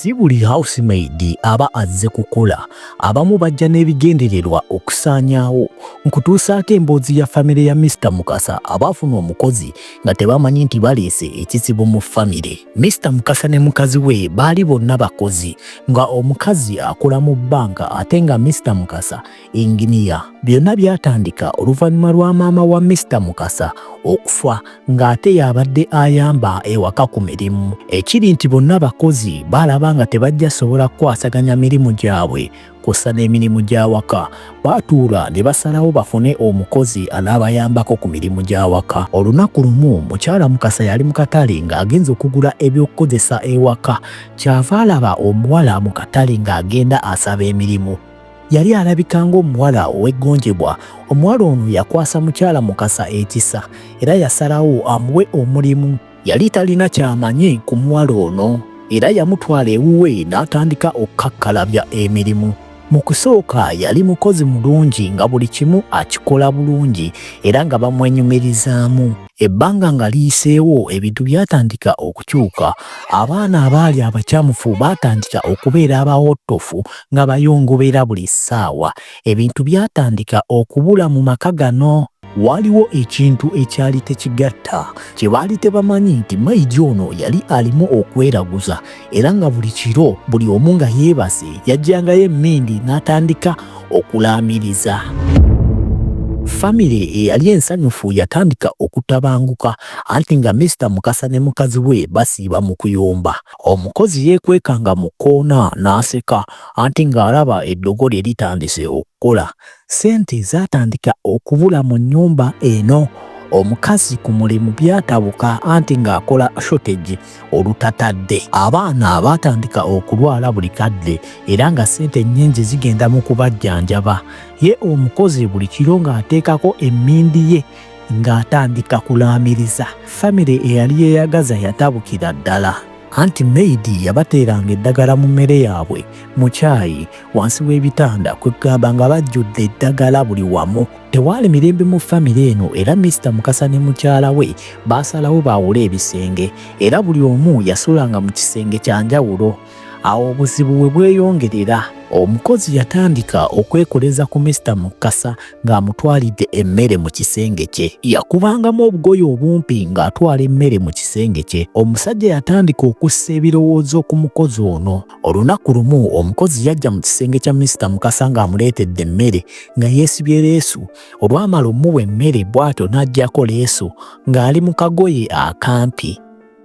Si buli housemaid aba azze kukola, abamu bajja n'ebigendererwa okusaanyaawo nkutuusa ate emboozi ya famire ya Mr. Mukasa abaafuna omukozi nga tebamanyi nti baleese ekizibu mu famire. Mr. Mukasa ne mukazi we baali bonna bakozi, nga omukazi akola mu bbanka ate nga Mr. Mukasa inginiya. Byonna byatandika oluvannyuma lwa maama wa Mr. Mukasa okufa ng'ate y'abadde ayamba ewaka ku mirimu. Ekiri nti bonna bakozi balaba nga tebajja sobola kukwasaganya mirimu gyabwe kussa n'emirimu gy'awaka, baatuula ne basalawo bafune omukozi anaabayambako ku mirimu gy'awaka. Olunaku lumu mukyala Mukasa yali mu katale ng'agenza okugula ebyokukozesa ewaka, kyava alaba omuwala mu katale ng'agenda asaba emirimu. Yali alabika ng'omuwala ow'eggonjebwa. Omuwala ono yakwasa mukyala Mukasa ekisa era yasalawo amuwe omulimu. Yali talina kyamanyi ku muwala ono era yamutwala ewuwe n'atandika okukakkalabya emirimu. Mu kusooka yali mukozi mulungi nga buli kimu akikola bulungi era nga bamwenyumirizaamu. Ebbanga nga liyiseewo ebintu byatandika okukyuka. Abaana abaali abakyamufu baatandika okubeera abawottofu nga bayongobera buli ssaawa. Ebintu byatandika okubula mu maka gano. Waliwo ekintu ekyali tekigatta kye baali tebamanyi nti maidi ono yali alimu okweraguza era nga buli kiro buli omu nga yeebase yajjangayo emmindi n'atandika okulaamiriza. Famire eyali ensanyufu yatandika okutabanguka anti nga Mr. Mukasa ne mukazi we basiiba mu kuyomba. Omukozi yeekwekanga mu kkoona n'aseka anti ng'alaba eddogo lye litandise okukola. Ssente zaatandika okubula mu nnyumba eno. Omukazi ku mulimu byatabuka anti ng'akola shortage olutatadde. Abaana baatandika okulwala buli kadde era nga ssente nnyingi zigenda mu kubajjanjaba. Ye omukozi buli kiro ng'ateekako emmindi ye ng'atandika kulaamiriza. Famire eyali yeeyagaza yatabukira ddala anti maidi yabateeranga eddagala mu mmere yaabwe, mu caayi, wansi w'ebitanda, kwegamba nga bajjudde eddagala buli wamu. Tewaali mirembe mu famire eno era Mr. Mukasa ne mukyala we baasalawo baawule ebisenge era buli omu yasulanga mu kisenge kya njawulo. Awo obuzibu we bweyongerera. Omukozi yatandika okwekoleza ku Mr. Mukasa ng'amutwalidde emmere mu kisenge kye. Yakubangamu obugoye obumpi ng'atwala emmere mu kisenge kye. Omusajja yatandika okussa ebirowoozo ku mukozi ono. Olunaku lumu omukozi yajja mu kisenge kya Mr. Mukasa ng'amuleetedde emmere nga yeesibye leesu. Olwamala omuwa emmere bw'atyo n'aggyako leesu ng'ali mu kagoye akampi.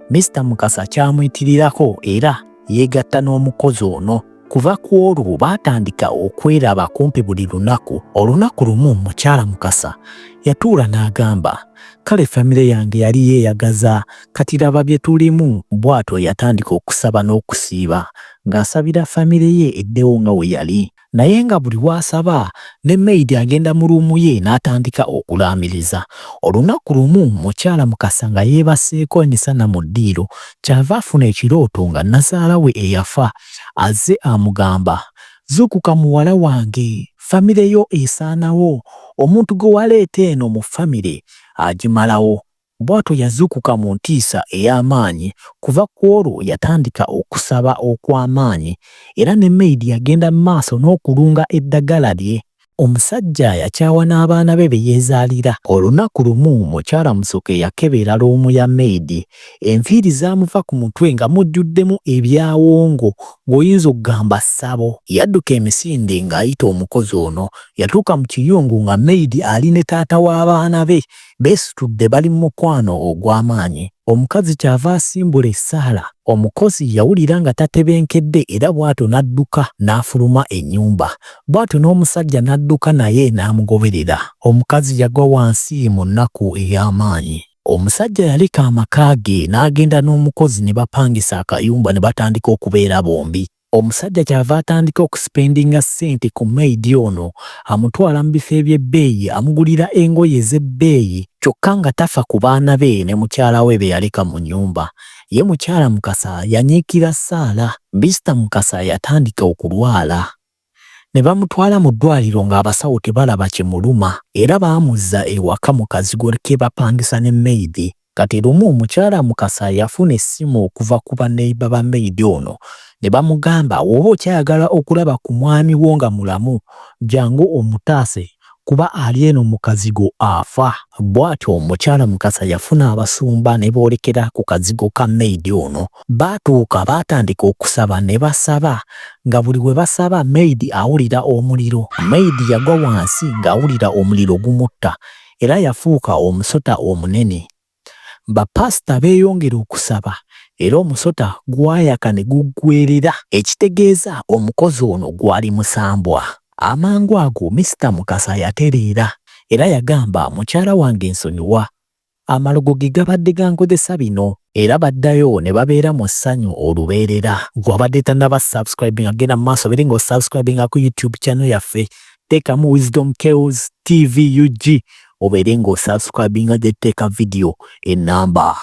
Mr. Mukasa kyamuyitirirako era yeegatta n'omukozi ono. Kuva ku olwo baatandika okweraba kumpi buli lunaku. Olunaku lumu mukyala Mukasa yatuula n'agamba, kale famire yange yali yeeyagaza, kati laba bye tulimu. Bw'atyo yatandika okusaba n'okusiiba ng'asabira famire ye eddewo nga we yali. Naye nga buli w'asaba ne maidi agenda mu luumu ye n'atandika okulaamiriza. Olunaku lumu mukyala Mukasa nga yeebaseeko emisana mu ddiiro kyava afuna ekirooto nga nazaala we eyafa azze amugamba, zuukuka muwala wange, famire yo esaanawo, omuntu gwe waleeta eno mu famire agimalawo. Bw'atyo yazuukuka mu ntiisa ey'amaanyi. Kuva ku olwo yatandika okusaba okw'amaanyi era ne maidi yagenda mu maaso n'okulunga eddagala lye. Omusajja yakyawa n'abaana be be yeezaalira. Olunaku lumu mukyala Musoke yakebera loomu ya maidi. Enviiri zaamuva ku mutwe nga mujjuddemu ebyawongo ng'oyinza okugamba ssabo. Yadduka emisinde ng'ayita omukozi ono. Yatuuka mu kiyungu nga maidi ali ne taata w'abaana be beesitudde bali mu mukwano ogw'amaanyi. Omukazi kyava asimbula essaala. Omukozi yawulira nga tatebenkedde era bw'atyo n'adduka n'afuluma ennyumba. Bw'atyo n'omusajja n'adduka naye n'amugoberera. Omukazi yagwa wansi mu nnaku ey'amaanyi. Omusajja yaleka amaka ge n'agenda n'omukozi ne bapangisa akayumba ne batandika okubeera bombi. Omusajja kyava atandika okusipendinga ssente ku maidi ono, amutwala mu bifo eby'ebbeeyi, amugulira engoye ez'ebbeeyi, kyokka nga tafa ku baana be ne mukyala we be yaleka mu nnyumba. Ye mukyala Mukasa yanyiikira ssaala. Mr. Mukasa yatandika okulwala. Ne bamutwala mu ddwaliro ng'abasawo tebalaba kimuluma era baamuzza ewaka mu kazigo ke bapangisa ne maidi. Kati lumu mukyala Mukasa yafuna essimu okuva ku baneiba ba maidi ono ne bamugamba woba okyayagala okulaba ku mwami wo nga mulamu jangu omutaase kuba ali eno mu kazigo afa. Bw'atyo omukyala Mukasa yafuna abasumba ne boolekera ku kazigo ka Maid ono. Baatuuka baatandika okusaba ne basaba nga buli we basaba Maid awulira omuliro. Maid yagwa wansi ng'awulira omuliro gumutta era yafuuka omusota omunene. Bapasita beeyongera okusaba era omusota gwayaka ne guggwerera ekitegeeza omukozi ono gwali musambwa. Amangu ago Mr. Mukasa yatereera era yagamba mukyala wange nsonyiwa, amalogo ge gabadde gankozesa bino, era baddayo ne babeera mu ssanyu olubeerera. Gw'abadde tannaba subscribing agenda mu maaso bere ng'osubscribinga ku YouTube channel yaffe teekamu Wisdom Kells TV UG obeere ng'osubscribinga gye tteeka video ennamba.